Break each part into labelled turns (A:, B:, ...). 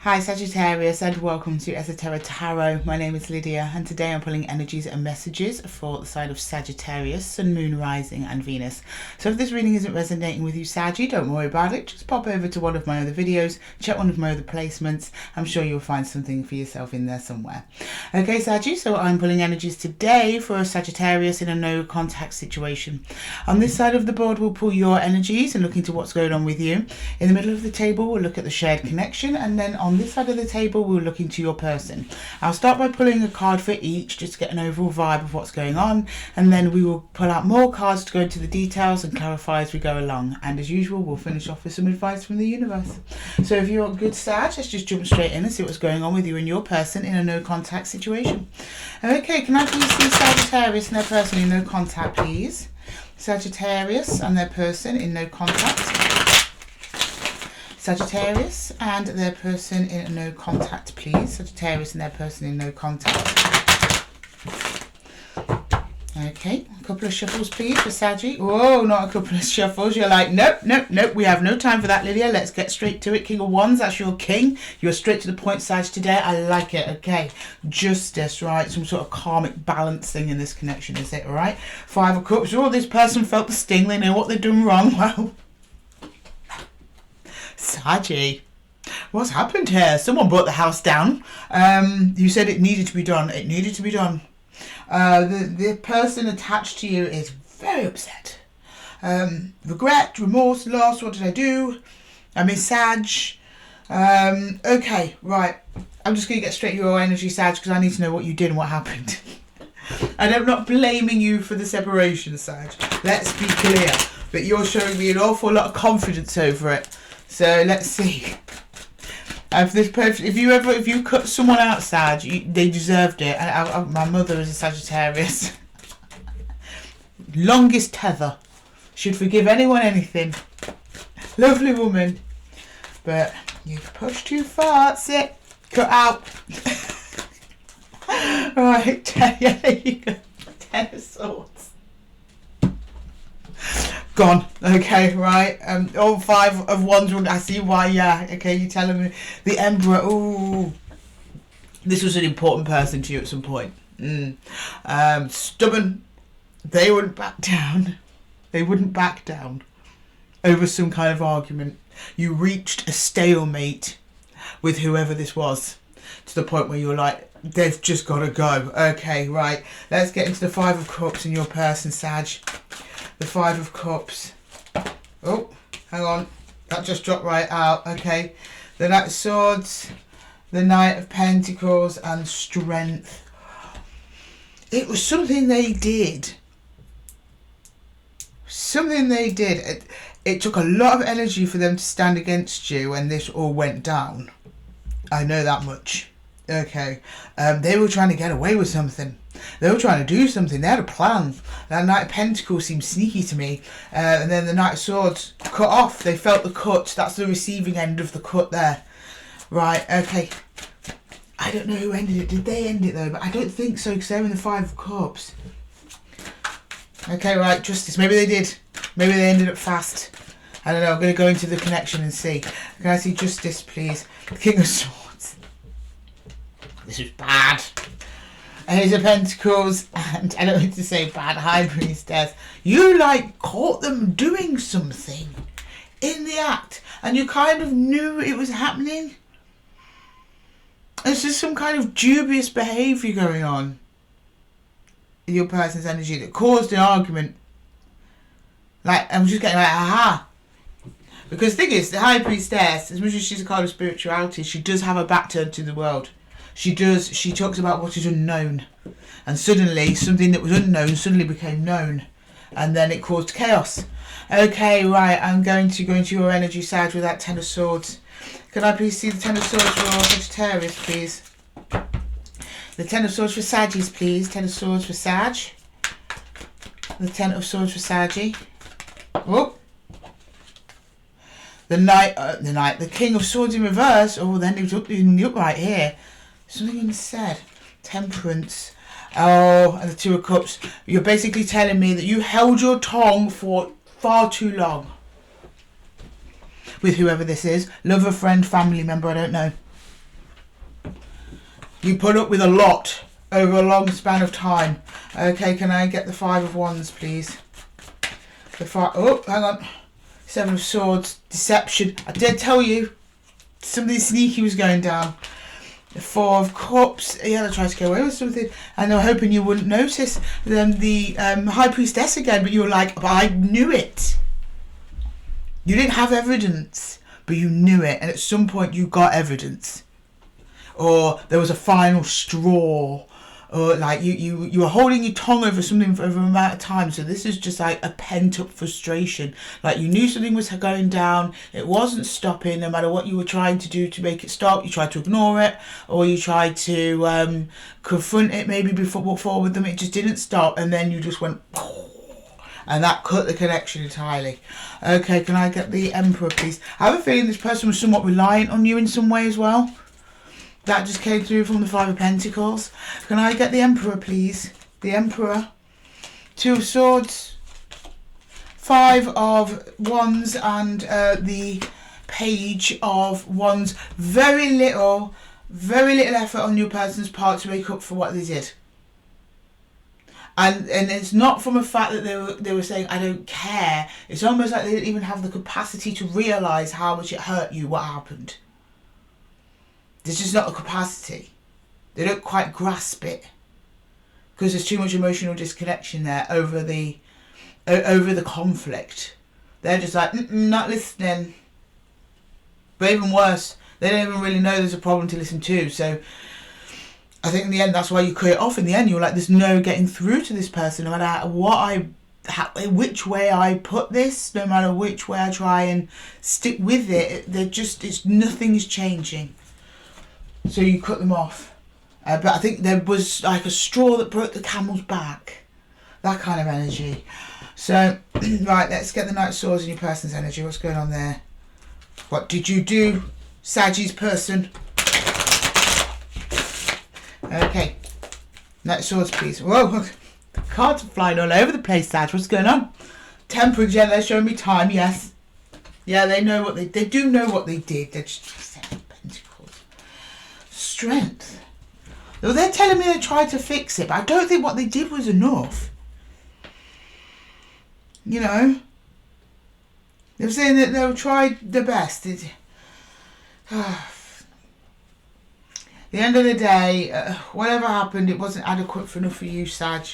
A: Hi Sagittarius and welcome to Esotera Tarot. My name is Lydia and today I'm pulling energies and messages for the sign of Sagittarius, Sun, Moon, Rising and Venus. So if this reading isn't resonating with you, Saggy, don't worry about it. Just pop over to one of my other videos, check one of my other placements. I'm sure you'll find something for yourself in there somewhere. Okay Saggy, so I'm pulling energies today for a Sagittarius in a no contact situation. On this side of the board we'll pull your energies and look into what's going on with you. In the middle of the table we'll look at the shared connection, and then on this side of the table we'll look into your person. I'll start by pulling a card for each just to get an overall vibe of what's going on, and then we will pull out more cards to go into the details and clarify as we go along, and as usual we'll finish off with some advice from the universe. So if you're a good Sag, let's just jump straight in and see what's going on with you and your person in a no contact situation. Okay, can I please see Sagittarius and their person in no contact, please? Sagittarius and their person in no contact. Sagittarius and their person in no contact, please. Sagittarius and their person in no contact. Okay, a couple of shuffles, please, for Saggy. Whoa, not a couple of shuffles. You're like, nope, nope, nope. We have no time for that, Lydia. Let's get straight to it. King of Wands, that's your king. You're straight to the point, Sag, today. I like it. Okay, justice, right? Some sort of karmic balance thing in this connection, is it? All right. Five of Cups. Oh, this person felt the sting. They know what they've done wrong. Wow. Saggy, what's happened here? Someone brought the house down. You said it needed to be done. It needed to be done. The person attached to you is very upset. Regret, remorse, loss. What did I do? I miss Sag. Okay, right. I'm just going to get straight to your energy, Sag, because I need to know what you did and what happened. And I'm not blaming you for the separation, Sag. Let's be clear. But you're showing me an awful lot of confidence over it. So let's see. If you cut someone out, Sag, they deserved it. My mother is a Sagittarius. Longest tether. Should forgive anyone anything. Lovely woman. But you've pushed too far. That's it. Cut out. Right. Yeah, there you go. 10 of Swords. Gone. Okay, right. All 5 of Wands. I see why. Yeah. Okay, you're telling me. The Emperor. Ooh. This was an important person to you at some point. Stubborn. They wouldn't back down. They wouldn't back down over some kind of argument. You reached a stalemate with whoever this was, to the point where you're like, they've just got to go. Okay, right. Let's get into the 5 of Cups in your person, Sag. The 5 of Cups. Oh, hang on. That just dropped right out. Okay. The Knight of Swords, the Knight of Pentacles, and Strength. It was something they did. Something they did. It took a lot of energy for them to stand against you when this all went down. I know that much. Okay. They were trying to get away with something. They were trying to do something. They had a plan. That Knight of Pentacles seemed sneaky to me. And then the Knight of Swords cut off. They felt the cut. That's the receiving end of the cut there. Right, okay. I don't know who ended it. Did they end it though? But I don't think so, because they're in the 5 of Cups. Okay, right, justice. Maybe they did. Maybe they ended up fast. I don't know. I'm going to go into the connection and see. Can I see justice, please? King of Swords. This is bad. Ace of Pentacles, and I don't need to say bad, High Priestess. You like caught them doing something in the act, and you kind of knew it was happening. It's just some kind of dubious behaviour going on in your person's energy that caused an argument. Like, I'm just getting like, aha. Because the thing is, the High Priestess, as much as she's a card of spirituality, she does have her back turned to the world. She does. She talks about what is unknown. And suddenly, something that was unknown suddenly became known. And then it caused chaos. Okay, right. I'm going to go into your energy side with that 10 of Swords. Can I please see the 10 of Swords for Sagittarius, please? The 10 of Swords for Saggies, please. 10 of Swords for Sag. The 10 of Swords for Saggy. Oh. The King of Swords in reverse. Oh, then he was up in the upright here. Something unsaid. Temperance. Oh, and the 2 of Cups. You're basically telling me that you held your tongue for far too long with whoever this is. Lover, friend, family member, I don't know. You put up with a lot over a long span of time. Okay, can I get the 5 of Wands, please? The 5... Oh, hang on. 7 of Swords. Deception. I did tell you. Something sneaky was going down. The 4 of Cups. Yeah, I tried to get away with something. And they were hoping you wouldn't notice. Then the High Priestess again. But you were like, but I knew it. You didn't have evidence. But you knew it. And at some point you got evidence. Or there was a final straw. Or like you were holding your tongue over something for over an amount of time. So this is just like a pent up frustration. Like you knew something was going down. It wasn't stopping no matter what you were trying to do to make it stop. You tried to ignore it, or you tried to confront it maybe before walk forward with them. It just didn't stop, and then you just went and that cut the connection entirely. Okay, can I get the Emperor, please? I have a feeling this person was somewhat reliant on you in some way as well. That just came through from the 5 of Pentacles. Can I get the Emperor, please? The Emperor. 2 of Swords. 5 of Wands and the Page of Wands. Very little effort on your person's part to make up for what they did. And it's not from a fact that they were saying, I don't care. It's almost like they didn't even have the capacity to realise how much it hurt you, what happened. There's just not a capacity. They don't quite grasp it because there's too much emotional disconnection there over the conflict. They're just like, not listening. But even worse, they don't even really know there's a problem to listen to. So I think in the end, that's why you cut it off. In the end, you're like, there's no getting through to this person, no matter which way I put this, no matter which way I try and stick with it. Nothing's changing. So you cut them off. But I think there was like a straw that broke the camel's back. That kind of energy. So, right, let's get the Knight of Swords in your person's energy. What's going on there? What did you do, Sagi's person? Okay. Knight of Swords, please. Whoa, cards are flying all over the place, Sag. What's going on? Temperance, yeah, they're showing me time, yes. Yeah, they know what they do know what they did. They're just Strength. Well, they're telling me they tried to fix it, but I don't think what they did was enough. You know, they're saying that they'll try their best. At the end of the day, whatever happened, it wasn't adequate enough for you, Sag.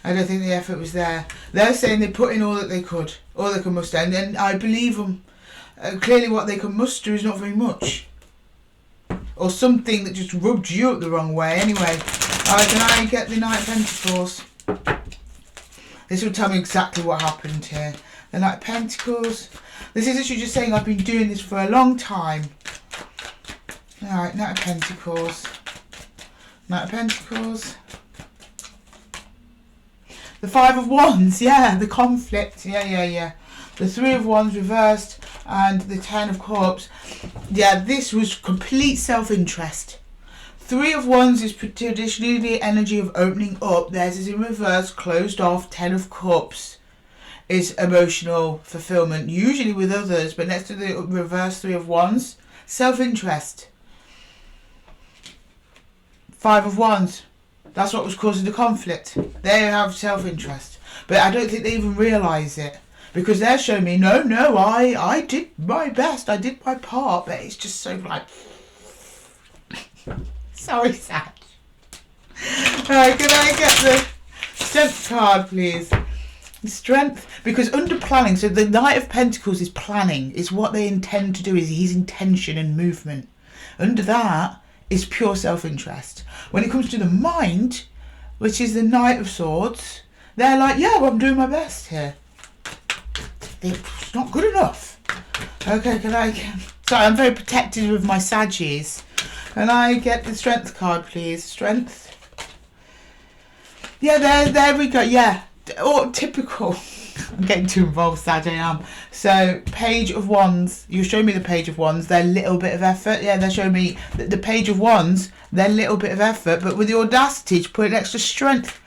A: I don't think the effort was there. They're saying they put in all that they could, all they could muster, and I believe them. Clearly, what they can muster is not very much. Or something that just rubbed you up the wrong way. Anyway, can I get the Knight of Pentacles? This will tell me exactly what happened here. The Knight of Pentacles. This is actually just saying I've been doing this for a long time. Alright, Knight of Pentacles. Knight of Pentacles. The 5 of Wands, yeah, the conflict. Yeah. The 3 of Wands reversed. And the 10 of Cups. Yeah, this was complete self-interest. 3 of Wands is traditionally the energy of opening up. Theirs is in reverse, closed off. 10 of Cups is emotional fulfillment, usually with others, but next to the reverse 3 of Wands, self-interest. 5 of Wands, that's what was causing the conflict. They have self-interest, but I don't think they even realise it. Because they're showing me, no, I did my best. I did my part. But it's just so like... Sorry, Sag. Alright, can I get the Strength card, please? Strength. Because under planning, so the Knight of Pentacles is planning. Is what they intend to do. Is his intention and movement. Under that is pure self-interest. When it comes to the mind, which is the Knight of Swords, they're like, yeah, well, I'm doing my best here. It's not good enough. Okay, can I... Sorry, I'm very protective of my Saggies. Can I get the Strength card, please? Strength. Yeah, there we go. Yeah. Oh, typical. I'm getting too involved, Sag, I am. So, Page of Wands. You're showing me the Page of Wands. They're little bit of effort. Yeah, they're showing me the Page of Wands. They're little bit of effort, but with the audacity to put an extra strength.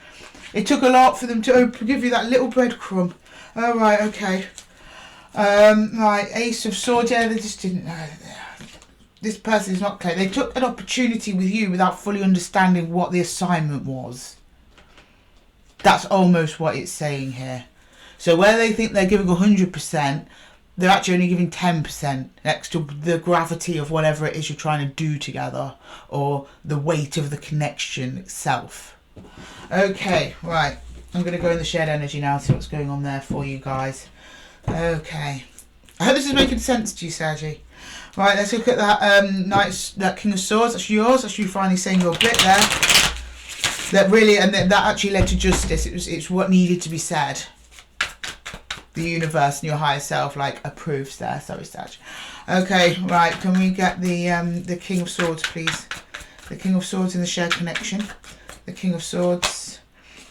A: It took a lot for them to give you that little breadcrumb. Oh, right, okay. Right, Ace of Swords. Yeah, they just didn't know. this person is not clear. They took an opportunity with you without fully understanding what the assignment was. That's almost what it's saying here. So where they think they're giving 100%, they're actually only giving 10% next to the gravity of whatever it is you're trying to do together, or the weight of the connection itself. Okay, right. I'm going to go in the shared energy now and see what's going on there for you guys. Okay. I hope this is making sense to you, Saggy. Right, let's look at that that King of Swords. That's yours. That's you finally saying your bit there. That really, and that actually led to justice. It's what needed to be said. The universe and your higher self like approves there. Sorry, Sag. Okay, right. Can we get the King of Swords, please? The King of Swords in the shared connection. The King of Swords.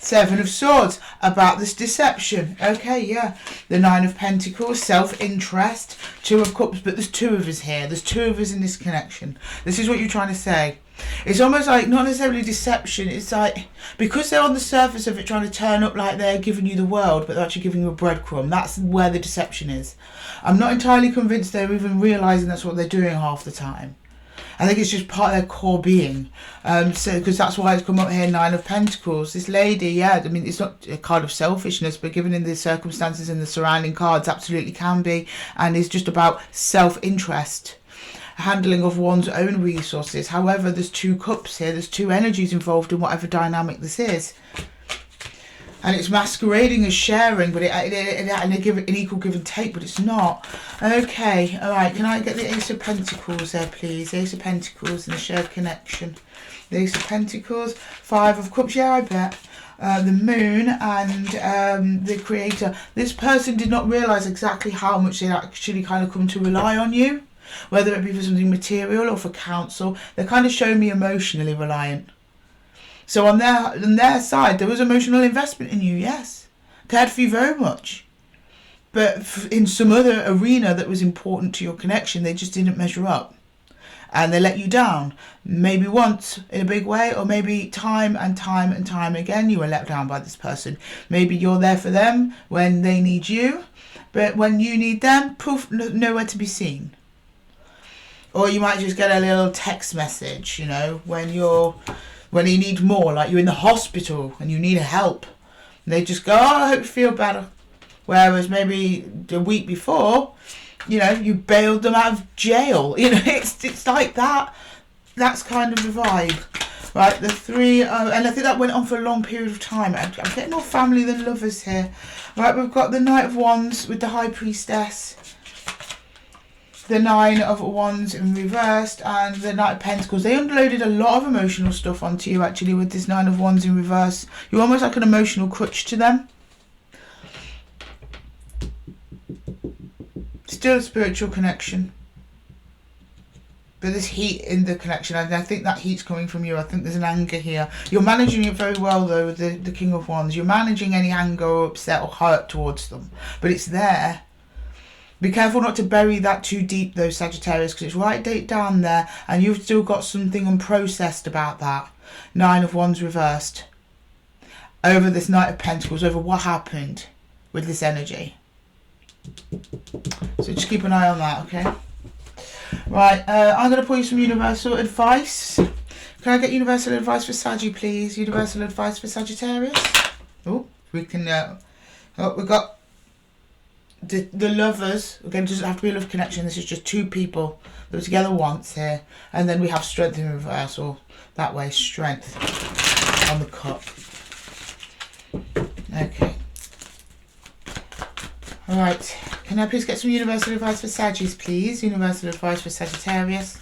A: Seven of Swords, about this deception. Okay, yeah. The Nine of Pentacles, self-interest. Two of Cups, but there's two of us here. There's two of us in this connection. This is what you're trying to say. It's almost like, not necessarily deception, it's like, because they're on the surface of it trying to turn up like they're giving you the world, but they're actually giving you a breadcrumb. That's where the deception is. I'm not entirely convinced they're even realising that's what they're doing half the time. I think it's just part of their core being. Because that's why it's come up here, Nine of Pentacles. This lady, yeah, I mean, it's not a card of selfishness, but given in the circumstances and the surrounding cards, absolutely can be. And it's just about self-interest, handling of one's own resources. However, there's two cups here. There's two energies involved in whatever dynamic this is. And it's masquerading as sharing, but an equal give and take, but it's not. Okay, all right. Can I get the Ace of Pentacles there, please? Ace of Pentacles in the shared connection. The Ace of Pentacles, Five of Cups. Yeah, I bet. The Moon and the Creator. This person did not realise exactly how much they actually kind of come to rely on you, whether it be for something material or for counsel. They're kind of showing me emotionally reliant. So on their side, there was emotional investment in you, yes. Cared for you very much. But in some other arena that was important to your connection, they just didn't measure up. And they let you down. Maybe once in a big way, or maybe time and time and time again you were let down by this person. Maybe you're there for them when they need you, but when you need them, poof, nowhere to be seen. Or you might just get a little text message, you know, when you need more, like you're in the hospital and you need help. And they just go, oh, I hope you feel better. Whereas maybe the week before, you know, you bailed them out of jail. You know, it's like that. That's kind of the vibe. Right, the three, and I think that went on for a long period of time. I'm getting more family than lovers here. Right, we've got the Knight of Wands with the High Priestess. The Nine of Wands in reversed and the Knight of Pentacles. They unloaded a lot of emotional stuff onto you actually with this Nine of Wands in reverse. You're almost like an emotional crutch to them. Still a spiritual connection. But there's heat in the connection, and I think that heat's coming from you. I think there's an anger here. You're managing it very well though with the King of Wands. You're managing any anger or upset or hurt towards them. But it's there. Be careful not to bury that too deep though, Sagittarius, because it's right down there and you've still got something unprocessed about that. Nine of Wands reversed. Over this Knight of Pentacles, over what happened with this energy. So just keep an eye on that, okay? Right, I'm going to pull you some universal advice. Can I get universal advice for Saggy, please? Universal advice for Sagittarius? Oh, we can, we've got the lovers. Again, it doesn't have to be a love connection. This is just two people that were together once here. And then we have strength in reversal. That way, strength on the cup. Okay. Alright. Can I please get some universal advice for Saggies, please? Universal advice for Sagittarius.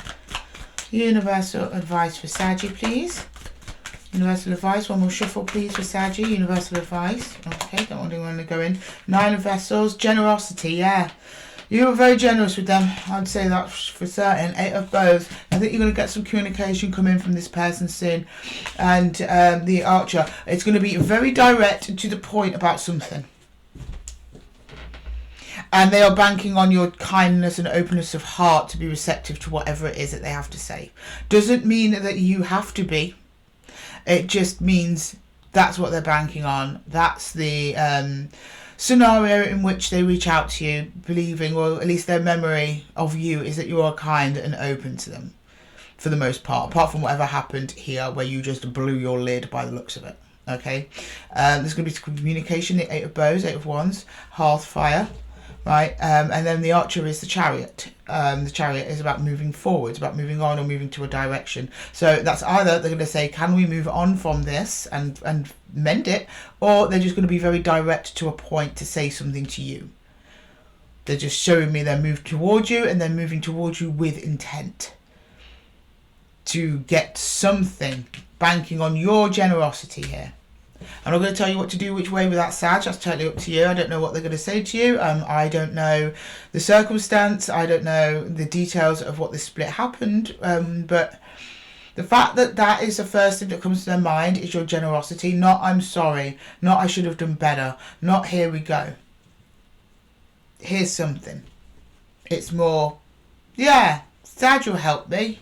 A: Universal advice for Saggy, please. Universal advice. One more shuffle, please, for Saggy. Universal advice. Okay, don't want anyone to go in. Nine of Vessels. Generosity, yeah. You were very generous with them. I'd say that for certain. Eight of Bows. I think you're going to get some communication coming from this person soon. And the Archer. It's going to be very direct and to the point about something. And they are banking on your kindness and openness of heart to be receptive to whatever it is that they have to say. Doesn't mean that you have to be. It just means that's what they're banking on. That's the scenario in which they reach out to you believing, or at least their memory of you is that you are kind and open to them for the most part, apart from whatever happened here where you just blew your lid by the looks of it. Okay, there's going to be communication, the 8 of bows, 8 of wands, hearth, fire, right? And then the archer is the chariot. The chariot is about moving forwards, about moving on or moving to a direction. So that's either they're going to say, can we move on from this and mend it, or they're just going to be very direct to a point to say something to you. They're just showing me they're moved towards you, and they're moving towards you with intent to get something, banking on your generosity here. I'm not going to tell you what to do which way with that, Sag. That's totally up to you. I don't know what they're going to say to you. I don't know the circumstance. I don't know the details of what this split happened. But the fact that that is the first thing that comes to their mind is your generosity. Not I'm sorry. Not I should have done better. Not here we go. Here's something. It's more, yeah, Sag will help me.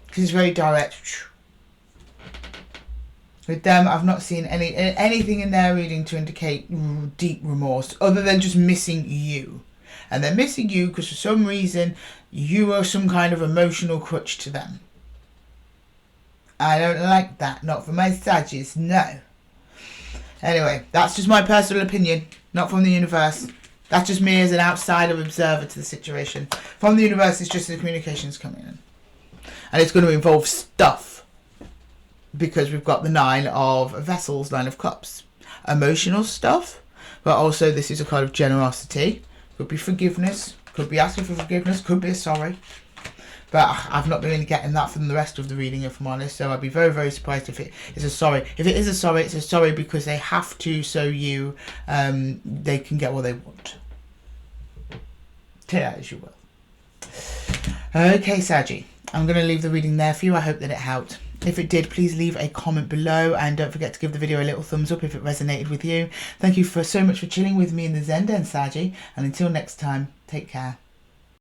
A: Because it's very direct. With them, I've not seen anything in their reading to indicate deep remorse, other than just missing you. And they're missing you because for some reason, you are some kind of emotional crutch to them. I don't like that. Not for my Saggies, no. Anyway, that's just my personal opinion, not from the universe. That's just me as an outsider observer to the situation. From the universe, it's just the communications coming in. And it's going to involve stuff. Because we've got the 9 of vessels, 9 of cups. Emotional stuff. But also this is a kind of generosity. Could be forgiveness. Could be asking for forgiveness. Could be a sorry. But I've not been really getting that from the rest of the reading, if I'm honest. So I'd be very, very surprised if it is a sorry. If it is a sorry, it's a sorry because they have to, so you, they can get what they want. Take that as you will. Okay, Saggy. I'm going to leave the reading there for you. I hope that it helped. If it did, please leave a comment below and don't forget to give the video a little thumbs up if it resonated with you. Thank you so much for chilling with me in the Zen Den, Saggy. And until next time, take care.